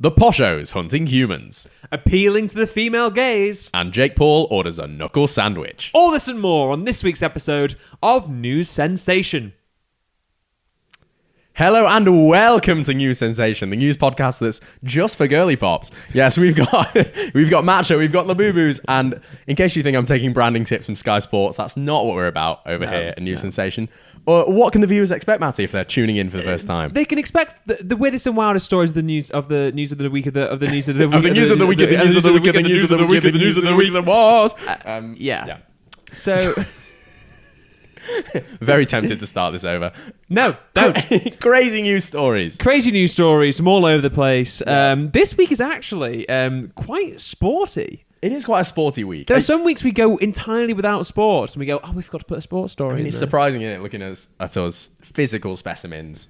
The Poshos hunting humans. Appealing to the female gaze. And Jake Paul orders a knuckle sandwich. All this and more on this week's episode of News Sensation. Hello and welcome to News Sensation, the news podcast that's just for girly pops. Yes, we've got Matcha, we've got Labubu's, and in case you think I'm taking branding tips from Sky Sports, that's not what we're about over here at News Sensation. What can the viewers expect, Matty, if they're tuning in for the first time? They can expect the weirdest and wildest stories of the news of the week of the news of the week of the news of the week of the news of the week of the news of the week of the news of the week that was. Yeah. So. Very tempted to start this over. No, don't. Crazy news stories. Crazy news stories from all over the place. This week is actually quite sporty. It is quite a sporty week. There are some weeks we go entirely without sports and we go, we've got to put a sports story in it's there. surprising, isn't it, looking at us physical specimens.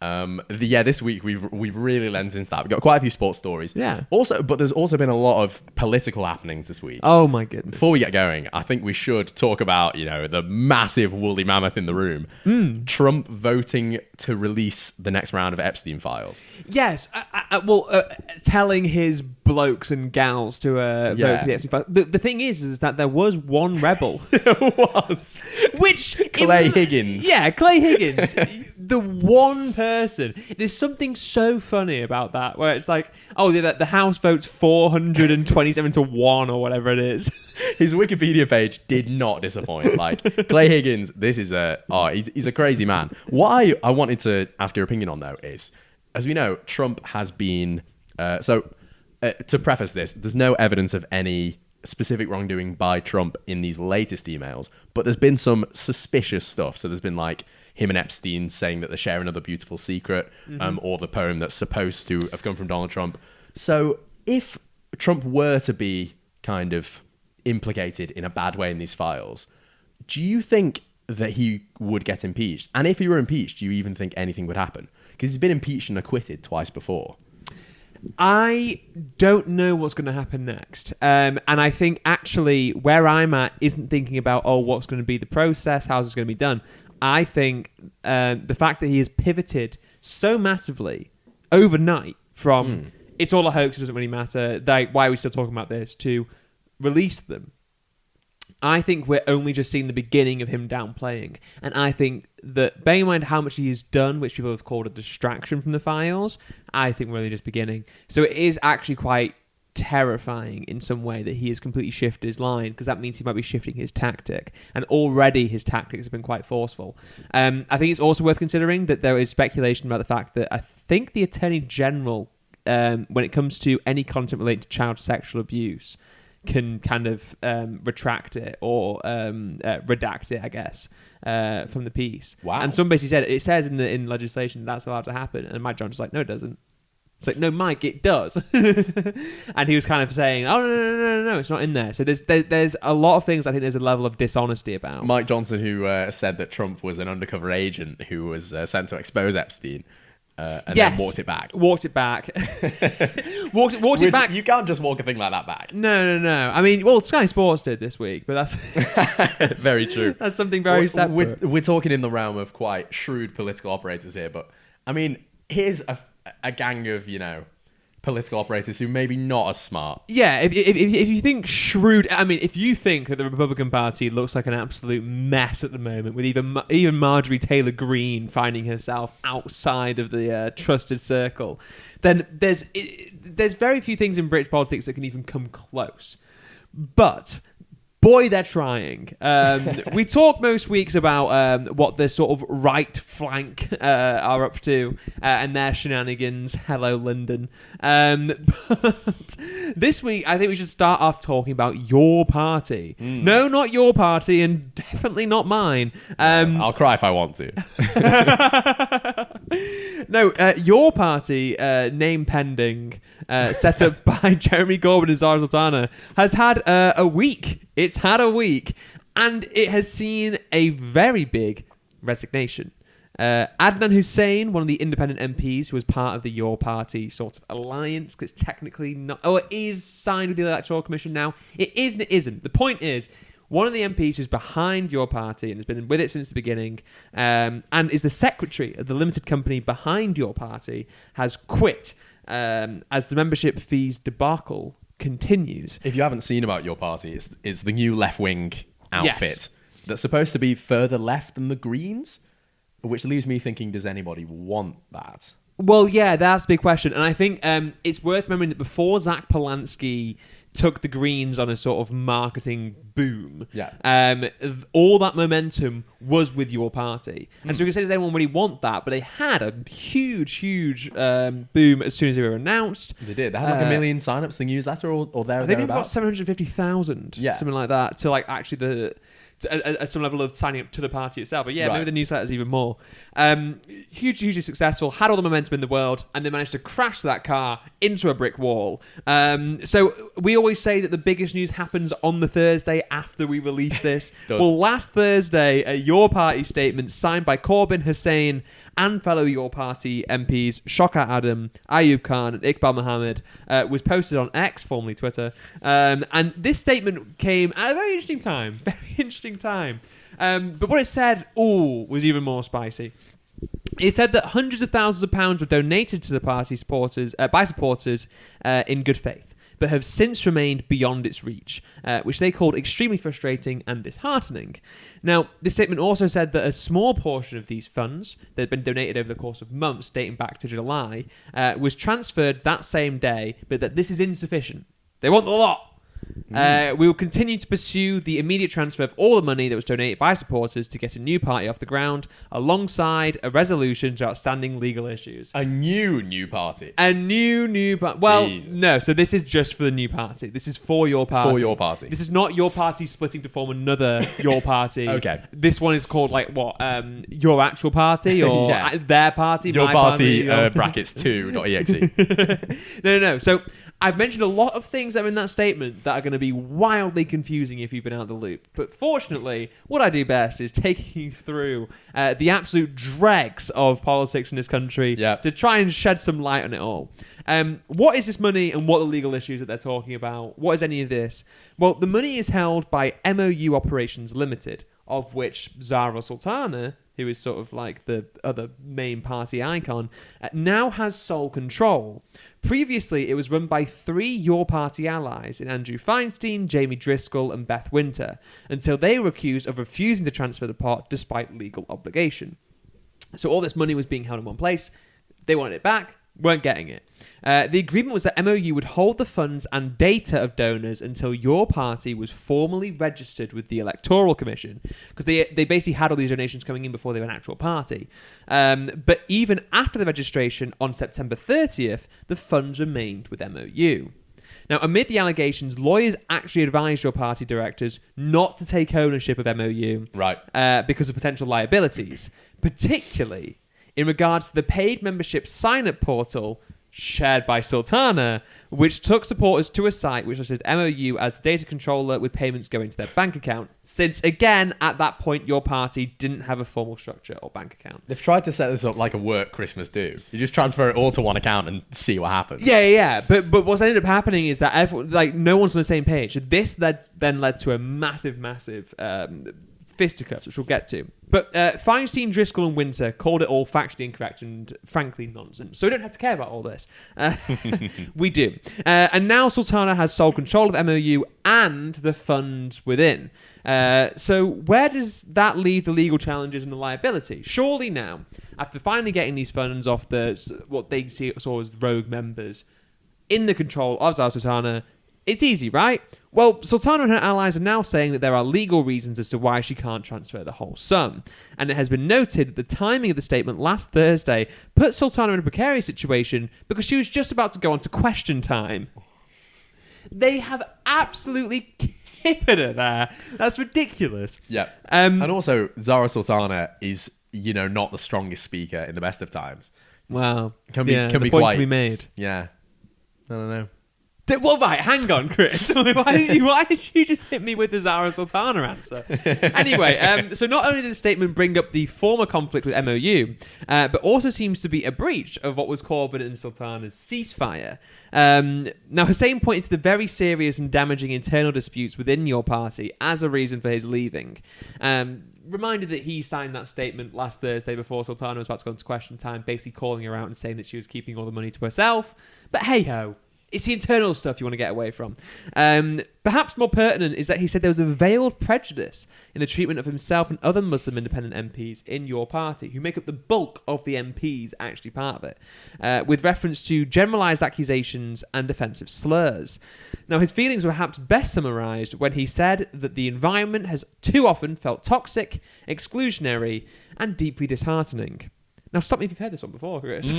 This week we've really lent into that. We've got quite a few sports stories. Yeah. But there's also been a lot of political happenings this week. Oh my goodness. Before we get going, I think we should talk about, the massive woolly mammoth in the room. Trump voting to release the next round of Epstein files. Yes. Telling his blokes and gals to vote for the Epstein files. The thing is that there was one rebel. There was. Clay Higgins. Yeah, Clay Higgins. The one person. There's something so funny about that, where it's like, the House votes 427 to 1 or whatever it is. His Wikipedia page did not disappoint. Clay Higgins, he's a crazy man. What I wanted to ask your opinion on, though, is, as we know, Trump has been... to preface this, there's no evidence of any specific wrongdoing by Trump in these latest emails, but there's been some suspicious stuff. So there's been him and Epstein saying that they share another beautiful secret, or the poem that's supposed to have come from Donald Trump. So if Trump were to be kind of implicated in a bad way in these files, do you think that he would get impeached? And if he were impeached, do you even think anything would happen? Because he's been impeached and acquitted twice before. I don't know what's going to happen next. And I think actually where I'm at isn't thinking about, what's going to be the process, how's this going to be done. I think the fact that he has pivoted so massively overnight from it's all a hoax, it doesn't really matter, why are we still talking about this, to release them. I think we're only just seeing the beginning of him downplaying. And I think that, bearing in mind how much he has done, which people have called a distraction from the files, I think we're only just beginning. So it is actually quite terrifying in some way that he has completely shifted his line, because that means he might be shifting his tactic. And already his tactics have been quite forceful. I think it's also worth considering that there is speculation about the fact that I think the Attorney General, when it comes to any content related to child sexual abuse, can kind of retract it or redact it, I guess, from the piece. Wow. And some basically said, it says in legislation that's allowed to happen. And Mike John's like, no, it doesn't. It's like, no, Mike, it does. And he was kind of saying, no, it's not in there. So there's a lot of things I think there's a level of dishonesty about. Mike Johnson, who said that Trump was an undercover agent who was sent to expose Epstein. Then walked it back. Walked it back. You can't just walk a thing like that back. No. I mean, Sky Sports did this week, but that's... very true. That's something very separate. We're talking in the realm of quite shrewd political operators here, but, I mean, here's a gang of, political operators who maybe not as smart. Yeah, if you think shrewd... I mean, if you think that the Republican Party looks like an absolute mess at the moment, with even Marjorie Taylor Greene finding herself outside of the trusted circle, then there's very few things in British politics that can even come close. But... boy, they're trying. We talk most weeks about what the sort of right flank are up to and their shenanigans. Hello, London. But this week, I think we should start off talking about your party. No, not your party, and definitely not mine. I'll cry if I want to. No, your party, name pending, set up by Jeremy Corbyn and Zara Sultana, has had a week. It's had a week, and it has seen a very big resignation. Adnan Hussein, one of the independent MPs who was part of the Your Party sort of alliance, because it's technically not... it is signed with the Electoral Commission now. It is and it isn't. The point is, one of the MPs who's behind Your Party and has been with it since the beginning, and is the secretary of the limited company behind Your Party, has quit. as the membership fees debacle continues. If you haven't seen about your party, it's the new left-wing outfit Yes. that's supposed to be further left than the Greens, which leaves me thinking, does anybody want that? Well, yeah, that's the big question. And I think it's worth remembering that before Zach Polanski took the Greens on a sort of marketing boom, all that momentum was with your party. And so we can say, does anyone really want that? But they had a huge boom as soon as they were announced. They did. They had like 1 million sign-ups to the newsletter or there. They got 750,000, something like that, to like actually some level of signing up to the party itself. But maybe the newsletter's even more. Hugely successful, had all the momentum in the world, and they managed to crash that car into a brick wall. So we always say that the biggest news happens on the Thursday after we release this. Well, last Thursday, a Your Party statement signed by Corbyn, Hussain, and fellow Your Party MPs Shokar Adam, Ayub Khan, and Iqbal Mohammed was posted on X, formerly Twitter. And this statement came at a very interesting time. But what it said, was even more spicy. It said that hundreds of thousands of pounds were donated to the party supporters by supporters in good faith, but have since remained beyond its reach, which they called extremely frustrating and disheartening. Now, this statement also said that a small portion of these funds that had been donated over the course of months dating back to July was transferred that same day, but that this is insufficient. They want the lot. We will continue to pursue the immediate transfer of all the money that was donated by supporters to get a new party off the ground, alongside a resolution to outstanding legal issues. A new party? A new party. Well, Jesus. No, so this is just for the new party. This is for your party. It's for your party. This is not your party splitting to form another your party. Okay. This one is called, like, what? Your actual party or their party? Your my party, brackets 2.exe. No. So I've mentioned a lot of things that are in that statement that are going to be wildly confusing if you've been out of the loop. But fortunately, what I do best is taking you through the absolute dregs of politics in this country to try and shed some light on it all. What is this money and what are the legal issues that they're talking about? What is any of this? Well, the money is held by MOU Operations Limited, of which Zara Sultana, who is sort of like the other main party icon, now has sole control. Previously, it was run by 3 Your Party allies in Andrew Feinstein, Jamie Driscoll, and Beth Winter, until they were accused of refusing to transfer the pot despite legal obligation. So all this money was being held in one place. They wanted it back, weren't getting it. The agreement was that MOU would hold the funds and data of donors until your party was formally registered with the Electoral Commission, because they basically had all these donations coming in before they were an actual party. But even after the registration on September 30th, the funds remained with MOU. Now, amid the allegations, lawyers actually advised your party directors not to take ownership of MOU because of potential liabilities, particularly in regards to the paid membership sign-up portal shared by Sultana, which took supporters to a site which listed MOU as data controller with payments going to their bank account, since, again, at that point, your party didn't have a formal structure or bank account. They've tried to set this up like a work Christmas do. You just transfer it all to one account and see what happens. Yeah. But what's ended up happening is that everyone, no one's on the same page. This then led to a massive fisticuffs, which we'll get to. But Feinstein, Driscoll, and Winter called it all factually incorrect and frankly nonsense. So we don't have to care about all this. We do. And now Sultana has sole control of MOU and the funds within. So where does that leave the legal challenges and the liability? Surely now, after finally getting these funds off what they saw as rogue members in the control of Zara Sultana, it's easy, right? Well, Sultana and her allies are now saying that there are legal reasons as to why she can't transfer the whole sum. And it has been noted that the timing of the statement last Thursday put Sultana in a precarious situation because she was just about to go on to question time. They have absolutely kipped her there. That's ridiculous. Yeah. And also, Zara Sultana is, not the strongest speaker in the best of times. Wow. Can be point quite... can be made. Yeah. I don't know. Well, right, hang on, Chris. Why did you just hit me with the Zara Sultana answer? Anyway, so not only did the statement bring up the former conflict with MOU, but also seems to be a breach of what was Corbyn and Sultana's ceasefire. Now, Hussain pointed to the very serious and damaging internal disputes within your party as a reason for his leaving. reminded that he signed that statement last Thursday before Sultana was about to go into question time, basically calling her out and saying that she was keeping all the money to herself. But hey-ho. It's the internal stuff you want to get away from. Perhaps more pertinent is that he said there was a veiled prejudice in the treatment of himself and other Muslim independent MPs in your party, who make up the bulk of the MPs actually part of it, with reference to generalised accusations and offensive slurs. Now, his feelings were perhaps best summarised when he said that the environment has too often felt toxic, exclusionary, and deeply disheartening. Now, stop me if you've heard this one before, Chris.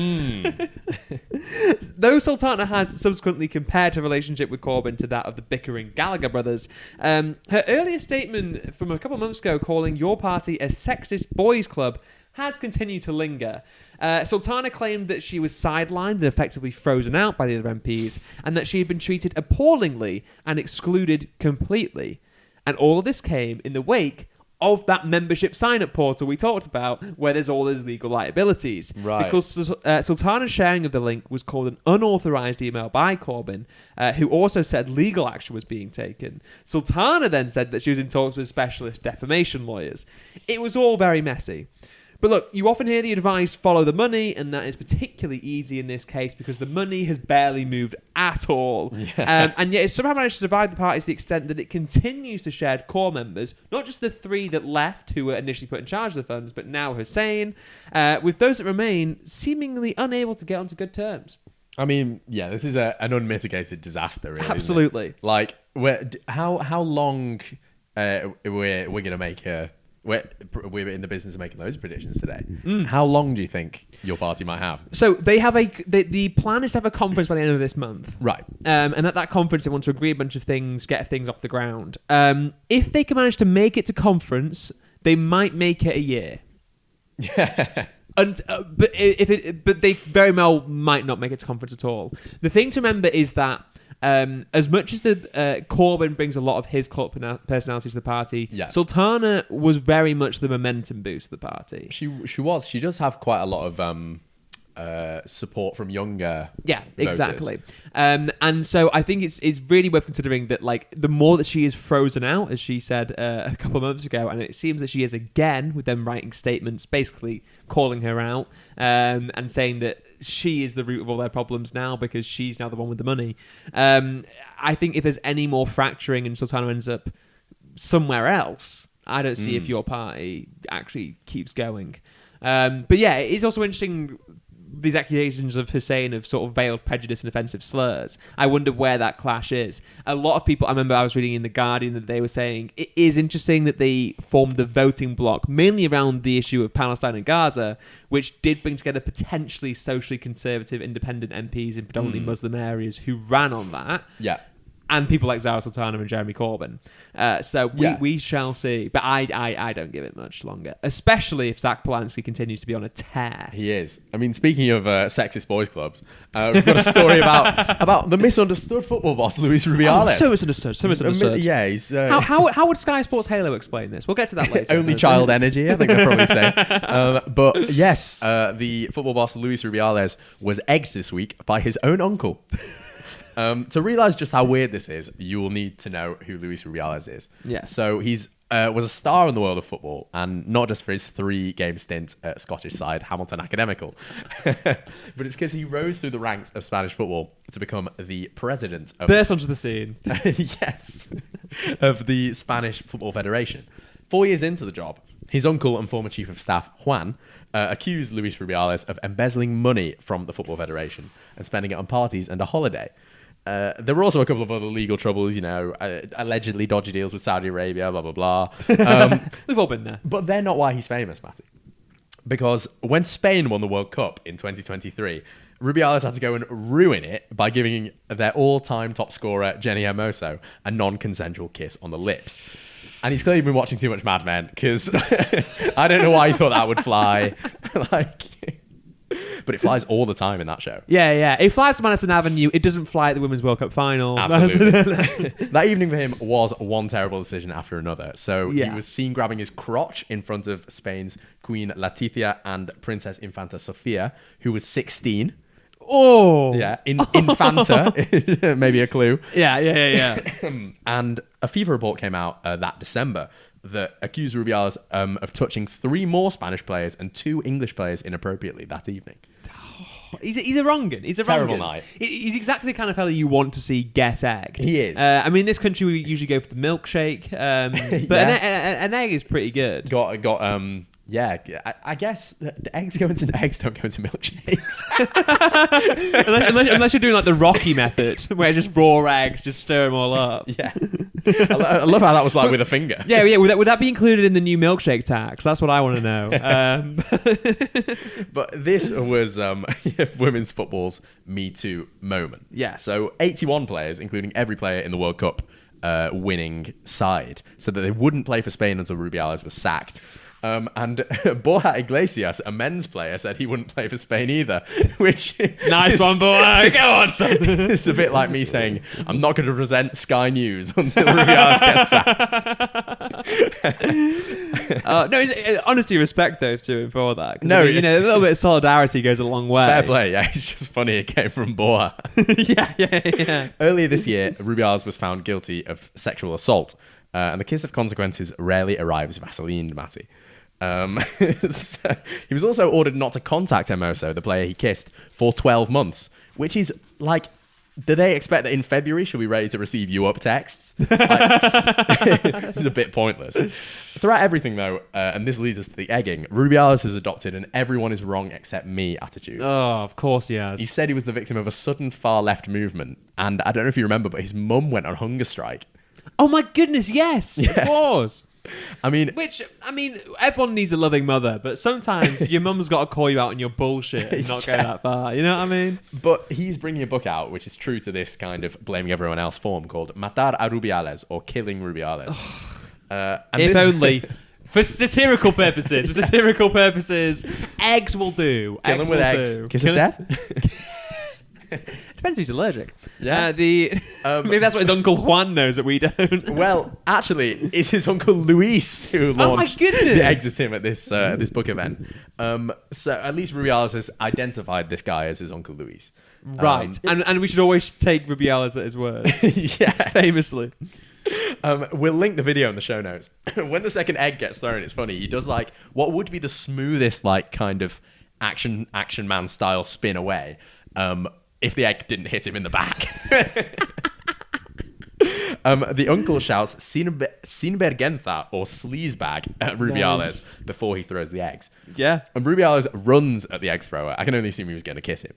Though Sultana has subsequently compared her relationship with Corbyn to that of the bickering Gallagher brothers, her earlier statement from a couple of months ago calling your party a sexist boys' club has continued to linger. Sultana claimed that she was sidelined and effectively frozen out by the other MPs, and that she had been treated appallingly and excluded completely. And all of this came in the wake of that membership sign-up portal we talked about, where there's all those legal liabilities. Right. Because Sultana's sharing of the link was called an unauthorised email by Corbyn, who also said legal action was being taken. Sultana then said that she was in talks with specialist defamation lawyers. It was all very messy. But look, you often hear the advice, follow the money, and that is particularly easy in this case because the money has barely moved at all. Yeah. And yet it's somehow managed to divide the party to the extent that it continues to shed core members, not just the 3 that left who were initially put in charge of the funds, but now Hussein, with those that remain seemingly unable to get onto good terms. I mean, yeah, this is an unmitigated disaster, really. Absolutely. Like, how long we're going to make a... We're in the business of making those predictions today. How long do you think your party might have? So they have the plan is to have a conference by the end of this month. Right. And at that conference, they want to agree a bunch of things, get things off the ground. If they can manage to make it to conference, they might make it a year. Yeah. But they very well might not make it to conference at all. The thing to remember is that as much as Corbyn brings a lot of his cult personality to the party, yeah. Sultana was very much the momentum boost of the party. She was. She does have quite a lot of support from younger voters. Exactly. And so I think it's really worth considering that, like, the more that she is frozen out, as she said a couple of months ago, and it seems that she is again with them writing statements basically calling her out and saying that she is the root of all their problems now because she's now the one with the money. I think if there's any more fracturing and Sultana ends up somewhere else, I don't see if your party actually keeps going. But yeah, it is also interesting, these accusations of Hussein of sort of veiled prejudice and offensive slurs. I wonder where that clash is. A lot of people, I remember I was reading in The Guardian that they were saying it is interesting that they formed the voting bloc mainly around the issue of Palestine and Gaza, which did bring together potentially socially conservative independent MPs in predominantly Muslim areas who ran on that. Yeah. And people like Zara Sultana and Jeremy Corbyn. So we shall see. But I don't give it much longer, especially if Zach Polanski continues to be on a tear. He is. I mean, speaking of sexist boys clubs, we've got a story about the misunderstood football boss, Luis Rubiales. Oh, so misunderstood. Yeah, he's... How would Sky Sports Halo explain this? We'll get to that later. Only child energy, I think they're probably saying. But yes, the football boss, Luis Rubiales, was egged this week by his own uncle. To realise just how weird this is, you will need to know who Luis Rubiales is. Yeah. So he's was a star in the world of football, and not just for his 3-game stint at Scottish side Hamilton Academical, but it's because he rose through the ranks of Spanish football to become the president of... Burst onto the scene. Yes. Of the Spanish Football Federation. 4 years into the job, his uncle and former chief of staff, Juan, accused Luis Rubiales of embezzling money from the Football Federation and spending it on parties and a holiday. There were also a couple of other legal troubles, allegedly dodgy deals with Saudi Arabia, blah, blah, blah. We've all been there. But they're not why he's famous, Matty. Because when Spain won the World Cup in 2023, Rubiales had to go and ruin it by giving their all-time top scorer, Jenny Hermoso, a non-consensual kiss on the lips. And he's clearly been watching too much Mad Men, because I don't know why he thought that would fly. But it flies all the time in that show. Yeah. It flies to Madison Avenue. It doesn't fly at the Women's World Cup final. Absolutely. That evening for him was one terrible decision after another. So he was seen grabbing his crotch in front of Spain's Queen Letizia and Princess Infanta Sofia, who was 16. Oh. Yeah, Infanta, maybe a clue. Yeah. And a FIFA report came out that December that accused Rubiales of touching 3 more Spanish players and 2 English players inappropriately that evening. He's a wrong'un. He's a Terrible wrong'un. night. He's exactly the kind of fella you want to see get egged. He is. I mean, in this country we usually go for the milkshake, but an egg is pretty good. Yeah, I guess the eggs don't go into milkshakes. unless you're doing like the Rocky method, where just raw eggs, just stir them all up. Yeah, I love how that was like with a finger. Yeah. Would that be included in the new milkshake tax? That's what I want to know. But this was women's football's Me Too moment. Yes. So 81 players, including every player in the World Cup winning side, said that they wouldn't play for Spain until Rubiales was sacked. And Borja Iglesias, a men's player, said he wouldn't play for Spain either. Which nice one, boy. Go on, son. It's a bit like me saying, I'm not going to present Sky News until Rubiales gets sacked. No, honesty, respect though to him for that. No, I mean, a little bit of solidarity goes a long way. Fair play, yeah. It's just funny it came from Borja. Yeah. Earlier this year, Rubiales was found guilty of sexual assault. And the kiss of consequences rarely arrives Vaseline, Matty. So he was also ordered not to contact Hermoso, the player he kissed, for 12 months, which is like, do they expect that in February she'll be ready to receive you up texts? This is a bit pointless. Throughout everything, though, and this leads us to the egging, Rubiales has adopted an everyone is wrong except me attitude. Oh, of course he has. He said he was the victim of a sudden far left movement, and I don't know if you remember, but his mum went on hunger strike. Oh my goodness, yes, Yeah. it was. I mean, everyone needs a loving mother, but sometimes your mum's got to call you out on your bullshit and not go that far. You know what I mean? But he's bringing a book out, which is true to this kind of blaming everyone else form, called Matar a Rubiales, or Killing Rubiales. If only. For satirical purposes. Eggs will do. Kill him with eggs. Kiss of death? Depends if he's allergic. Yeah. Maybe that's what his Uncle Juan knows that we don't. Well, actually, it's his Uncle Luis who launched the eggs at him at this book event. So at least Rubiales has identified this guy as his Uncle Luis. Right. And we should always take Rubiales at his word. Yeah. Famously. We'll link the video in the show notes. When the second egg gets thrown, it's funny. He does like what would be the smoothest, like, kind of action man style spin away. If the egg didn't hit him in the back. The uncle shouts Sinvergüenza or sleazebag at Rubiales before he throws the eggs. Yeah. And Rubiales runs at the egg thrower. I can only assume he was going to kiss him.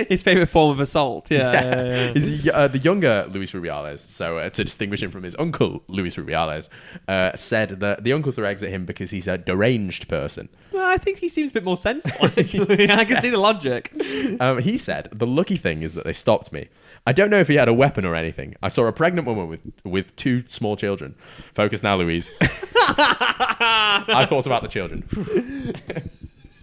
His favourite form of assault. Yeah. He's the younger Luis Rubiales, so to distinguish him from his uncle Luis Rubiales, said that the uncle threw eggs at him because he's a deranged person. Well, I think he seems a bit more sensible, actually. I can see the logic. He said, the lucky thing is that they stopped me. I don't know if he had a weapon or anything. I saw a pregnant woman with 2 small children. Focus now, Louise. I thought about the children.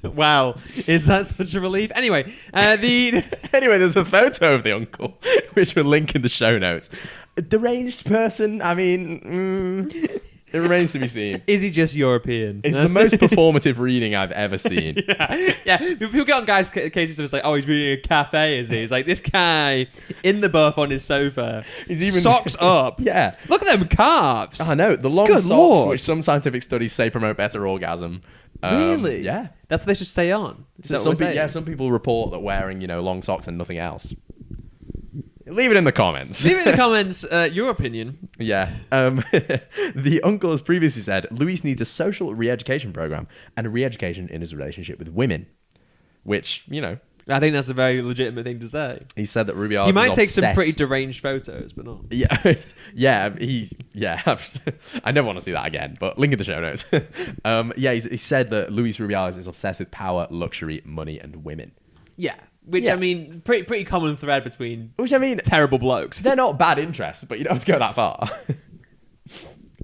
Wow, is that such a relief? Anyway, there's a photo of the uncle, which we'll link in the show notes. A deranged person, I mean... It remains to be seen. Is he just European? It's the most performative reading I've ever seen. Yeah. People get on guys' cases so it's like, oh, he's reading a cafe, is he? It's like, this guy in the buff on his sofa. He's even socks up. Yeah. Look at them calves. I know. The long Good socks, Lord. which some scientific studies say promote better orgasm. Really? Yeah. That's what they should stay on. Some people report that wearing, long socks and nothing else. Leave it in the comments. Leave it in the comments, your opinion. Yeah. The uncle has previously said Luis needs a social re-education program and a re-education in his relationship with women, which, I think that's a very legitimate thing to say. He said that Rubiales He might is take obsessed. some pretty deranged photos, but not. Yeah. I never want to see that again, but link in the show notes. He said that Luis Rubiales is obsessed with power, luxury, money, and women. Yeah. Which, I mean, pretty common thread between terrible blokes. They're not bad interests, but you don't have to go that far.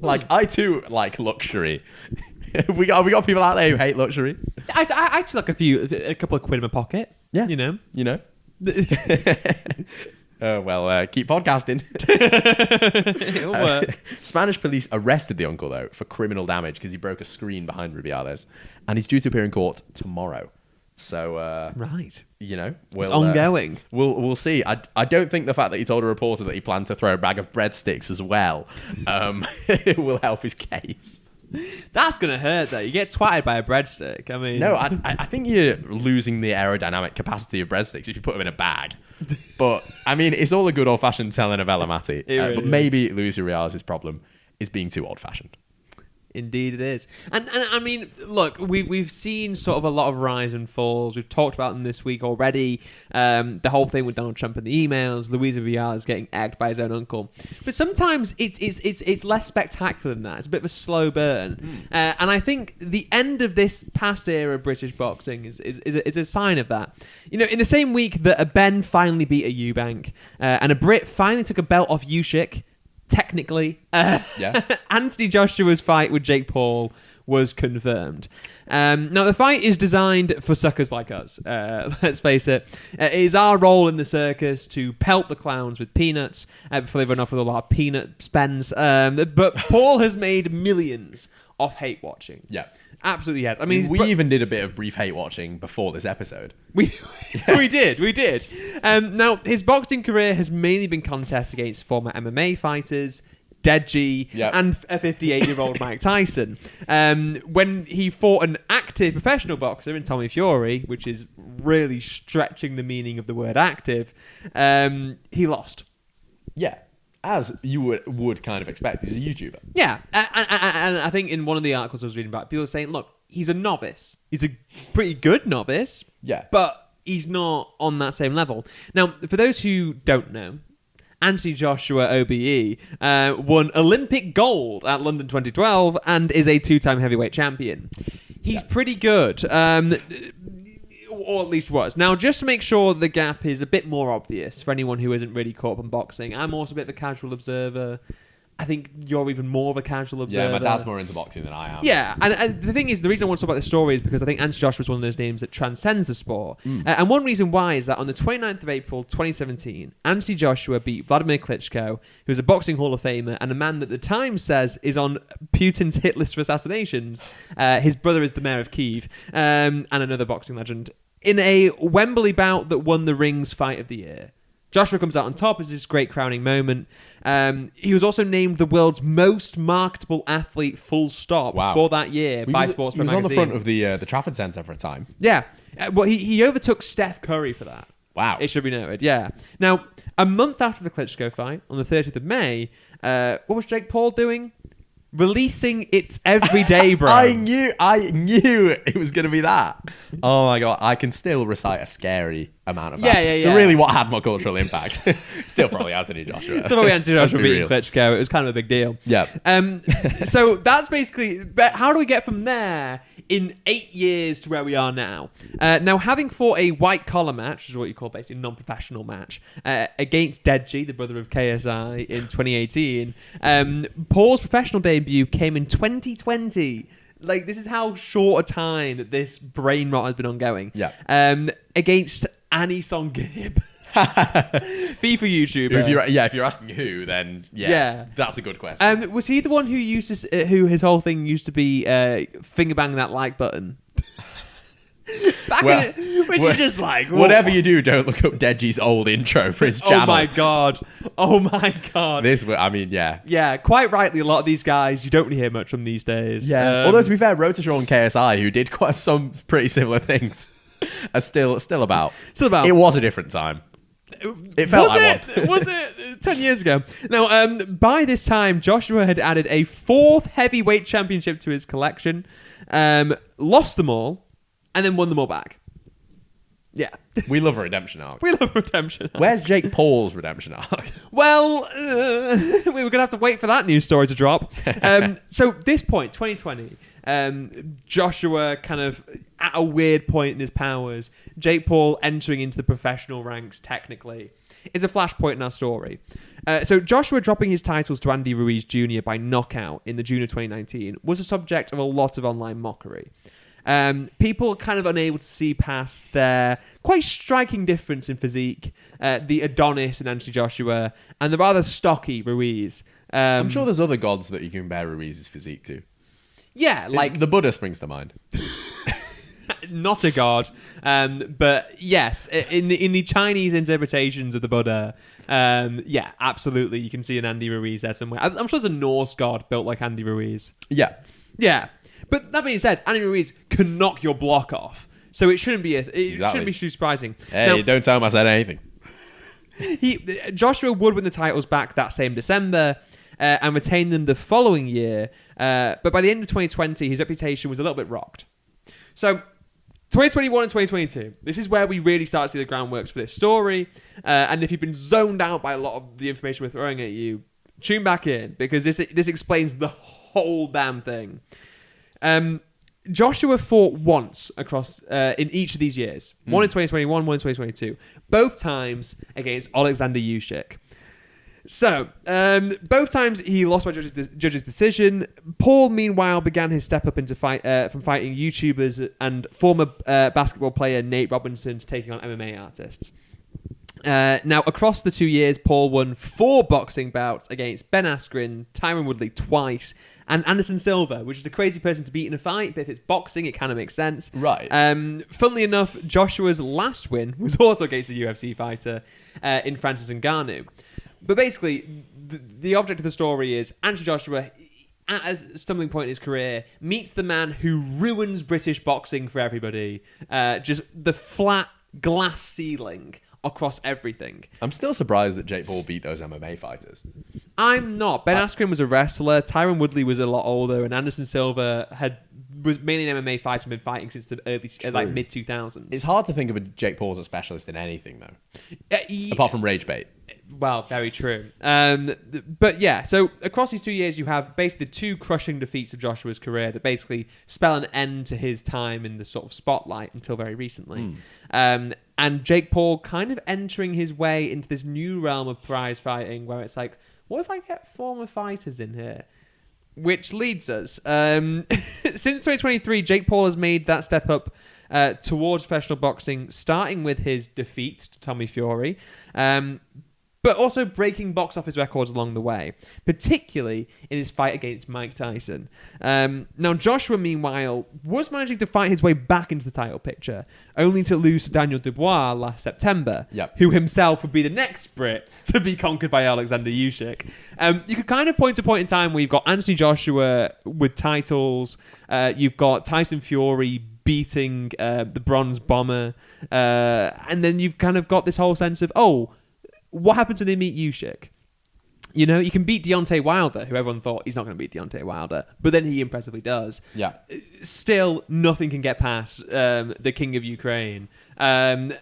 I too like luxury. we got people out there who hate luxury. I actually like a couple of quid in my pocket. Yeah. You know? Keep podcasting. It'll work. Spanish police arrested the uncle, though, for criminal damage because he broke a screen behind Rubiales, and he's due to appear in court tomorrow. So Right. we'll, It's ongoing. We'll see. I don't think the fact that he told a reporter that he planned to throw a bag of breadsticks as well will help his case. That's going to hurt, though. You get twatted by a breadstick. I mean... No, I think you're losing the aerodynamic capacity of breadsticks if you put them in a bag. But, I mean, it's all a good old-fashioned telenovela, Matty. Really but maybe Luis Rubiales' problem is being too old-fashioned. Indeed it is. And I mean, look, we've seen sort of a lot of rise and falls. We've talked about them this week already. The whole thing with Donald Trump and the emails, Luis Rubiales getting egged by his own uncle. But sometimes it's less spectacular than that. It's a bit of a slow burn. And I think the end of this past era of British boxing is a sign of that. In the same week that a Ben finally beat a Eubank and a Brit finally took a belt off Usyk, technically, Anthony Joshua's fight with Jake Paul was confirmed. Now, the fight is designed for suckers like us. Let's face it. It is our role in the circus to pelt the clowns with peanuts before they run off with a lot of peanut spends. But Paul has made millions off hate watching. Yeah. Absolutely yes. I mean, we even did a bit of brief hate watching before this episode. We did. Now, his boxing career has mainly been contests against former MMA fighters, Deji, and a 58-year-old Mike Tyson. When he fought an active professional boxer in Tommy Fury, which is really stretching the meaning of the word active, he lost. Yeah. As you would kind of expect, he's a YouTuber. Yeah, and I think in one of the articles I was reading about, people were saying, look, he's a novice. He's a pretty good novice. Yeah. But he's not on that same level. Now, for those who don't know, Anthony Joshua, OBE, won Olympic gold at London 2012 and is a two-time heavyweight champion. He's pretty good. Or at least was. Now, just to make sure the gap is a bit more obvious for anyone who isn't really caught up on boxing, I'm also a bit of a casual observer. I think you're even more of a casual observer. Yeah, my dad's more into boxing than I am. Yeah, and the thing is, the reason I want to talk about this story is because I think Anthony Joshua is one of those names that transcends the sport. And one reason why is that on the 29th of April 2017, Anthony Joshua beat Vladimir Klitschko, who is a boxing Hall of Famer and a man that the Times says is on Putin's hit list for assassinations. His brother is the mayor of Kyiv, and another boxing legend, in a Wembley bout that won the Rings Fight of the Year. Joshua comes out on top as this great crowning moment. He was also named the world's most marketable athlete, full stop, for that year by Sports He was on the front of the Trafford Centre for a time. Yeah. Well, he overtook Steph Curry for that. Wow. It should be noted, yeah. Now, a month after the Klitschko fight, on the 30th of May, what was Jake Paul doing? Releasing It's Everyday, bro. I knew it was going to be that. Oh my God. I can still recite a scary amount of that. Yeah. So really what had more cultural impact? Still probably Anthony Joshua. Still probably Anthony Joshua beating Klitschko. It was kind of a big deal. Yeah. So that's basically... But how do we get from there in 8 years to where we are now? Now, having fought a white-collar match, which is what you call basically a non-professional match, against Deji, the brother of KSI, in 2018, Paul's professional debut came in 2020. Like, this is how short a time that this brain rot has been ongoing. Yeah. Against Annie Songib. FIFA YouTuber. If you're asking who, then that's a good question. Was he the one who used to, who his whole thing used to be finger bang that like button? Which is just like whatever you do, don't look up Deji's old intro for his channel. Oh my god! Yeah, quite rightly, a lot of these guys you don't really hear much from these days. Yeah, although to be fair, Rotashaw and KSI, who did quite some pretty similar things, are still about. It was a different time. It felt like one. Was it 10 years ago? Now, by this time, Joshua had added a fourth heavyweight championship to his collection, lost them all, and then won them all back. Yeah. We love a redemption arc. Where's Jake Paul's redemption arc? Well, we were going to have to wait for that news story to drop. So this point, 2020, Joshua kind of at a weird point in his powers, Jake Paul entering into the professional ranks technically, is a flashpoint in our story. So Joshua dropping his titles to Andy Ruiz Jr. by knockout in the June of 2019 was a subject of a lot of online mockery. People kind of unable to see past their quite striking difference in physique, the Adonis and Anthony Joshua, and the rather stocky Ruiz. I'm sure there's other gods that you can compare Ruiz's physique to. Yeah, like... The Buddha springs to mind. not a god. But yes, in the Chinese interpretations of the Buddha, yeah, absolutely, you can see an Andy Ruiz there somewhere. I'm sure there's a Norse god built like Andy Ruiz. Yeah. Yeah. But that being said, Andy Ruiz can knock your block off. So it shouldn't be shouldn't be too surprising. Hey, now, don't tell him I said anything. Joshua would win the titles back that same December and retain them the following year. But by the end of 2020, his reputation was a little bit rocked. So 2021 and 2022, this is where we really start to see the groundworks for this story. And if you've been zoned out by a lot of the information we're throwing at you, tune back in, because this explains the whole damn thing. Joshua fought once across in each of these years. One in 2021, one in 2022. Both times against Alexander Usyk. So, both times he lost by judge's decision. Paul, meanwhile, began his step up into from fighting YouTubers and former basketball player Nate Robinson to taking on MMA artists. Now, across the 2 years, Paul won 4 boxing bouts against Ben Askren, Tyron Woodley twice, and Anderson Silva, which is a crazy person to beat in a fight, but if it's boxing, it kind of makes sense. Right. Funnily enough, Joshua's last win was also against a UFC fighter in Francis Ngannou. But basically, the object of the story is Anthony Joshua, at a stumbling point in his career, meets the man who ruins British boxing for everybody. Just the flat glass ceiling across everything. I'm still surprised that Jake Paul beat those MMA fighters. I'm not. Ben Askren was a wrestler. Tyron Woodley was a lot older, and Anderson Silva was mainly an MMA fighter and been fighting since the early, like mid 2000s. It's hard to think of a Jake Paul as a specialist in anything, though, apart from rage bait. Well, very true. But yeah, so across these 2 years, you have basically the 2 crushing defeats of Joshua's career that basically spell an end to his time in the sort of spotlight until very recently. And Jake Paul kind of entering his way into this new realm of prize fighting where it's like, what if I get former fighters in here? Which leads us. Since 2023, Jake Paul has made that step up towards professional boxing, starting with his defeat to Tommy Fury, but also breaking box office records along the way, particularly in his fight against Mike Tyson. Now, Joshua, meanwhile, was managing to fight his way back into the title picture, only to lose to Daniel Dubois last September, who himself would be the next Brit to be conquered by Alexander Usyk. You could kind of point to point in time where you've got Anthony Joshua with titles, you've got Tyson Fury beating the Bronze Bomber, and then you've kind of got this whole sense of, what happens when they meet Usyk? You know, you can beat Deontay Wilder, who everyone thought he's not going to beat Deontay Wilder, but then he impressively does. Yeah. Still, nothing can get past the King of Ukraine. And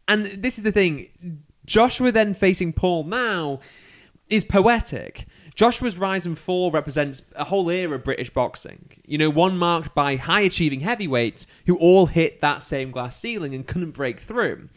this is the thing. Joshua then facing Paul now is poetic. Joshua's rise and fall represents a whole era of British boxing. You know, one marked by high-achieving heavyweights who all hit that same glass ceiling and couldn't break through.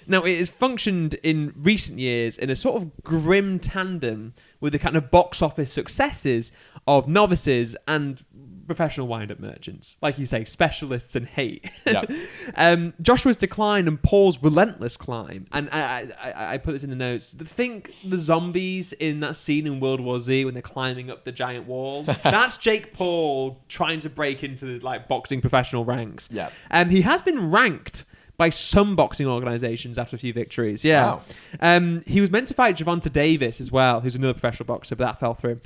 Now, it has functioned in recent years in a sort of grim tandem with the kind of box office successes of novices and professional wind-up merchants. Like you say, specialists and hate. Yep. Joshua's decline and Paul's relentless climb. And I put this in the notes. Think the zombies in that scene in World War Z when they're climbing up the giant wall. That's Jake Paul trying to break into the boxing professional ranks. Yeah. He has been ranked by some boxing organisations after a few victories. Yeah. Wow. He was meant to fight Gervonta Davis as well, who's another professional boxer, but that fell through.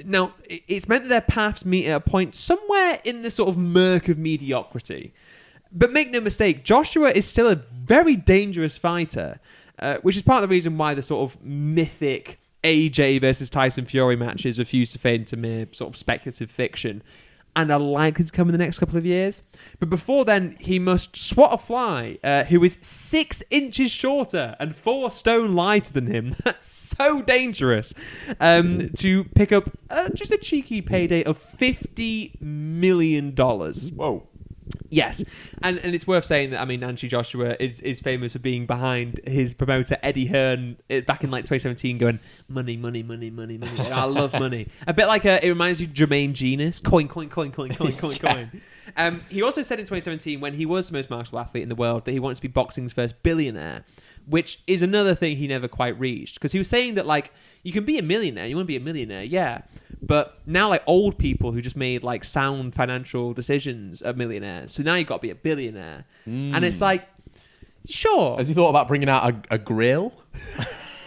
Now, it's meant that their paths meet at a point somewhere in the sort of murk of mediocrity. But make no mistake, Joshua is still a very dangerous fighter, which is part of the reason why the sort of mythic AJ versus Tyson Fury matches refuse to fade into mere sort of speculative fiction, and are likely to come in the next couple of years. But before then, he must swat a fly who is 6 inches shorter and 4 stone lighter than him. That's so dangerous. To pick up just a cheeky payday of $50 million. Whoa. Yes, and it's worth saying that, I mean, Anthony Joshua is famous for being behind his promoter Eddie Hearn back in 2017 going, money, money, money, money, money. I love money. A bit like, it reminds you of Jermaine Genius, coin, coin, coin, coin, coin, coin, coin. He also said in 2017, when he was the most marketable athlete in the world, that he wanted to be boxing's first billionaire. which is another thing he never quite reached. Because he was saying that, like, you can be a millionaire, you want to be a millionaire, yeah. But now, like, old people who just made, like, sound financial decisions are millionaires. So now you've got to be a billionaire. And it's like, sure. Has he thought about bringing out a grill?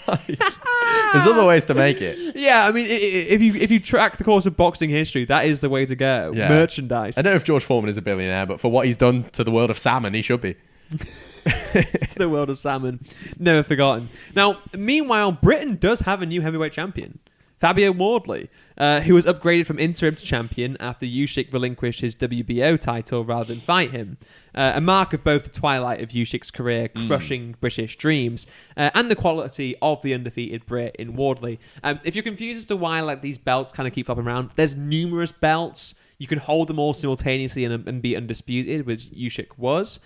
There's other ways to make it. Yeah, I mean, if you track the course of boxing history, that is the way to go. Yeah. Merchandise. I don't know if George Foreman is a billionaire, but for what he's done to the world of salmon, he should be. To the world of salmon. Never forgotten. Now, meanwhile, Britain does have a new heavyweight champion. Fabio Wardley, who was upgraded from interim to champion after Usyk relinquished his WBO title rather than fight him. A mark of both the twilight of Usyk's career, crushing British dreams, and the quality of the undefeated Brit in Wardley. If you're confused as to why like these belts kind of keep flopping around, there's numerous belts. You can hold them all simultaneously and be undisputed, which Usyk was.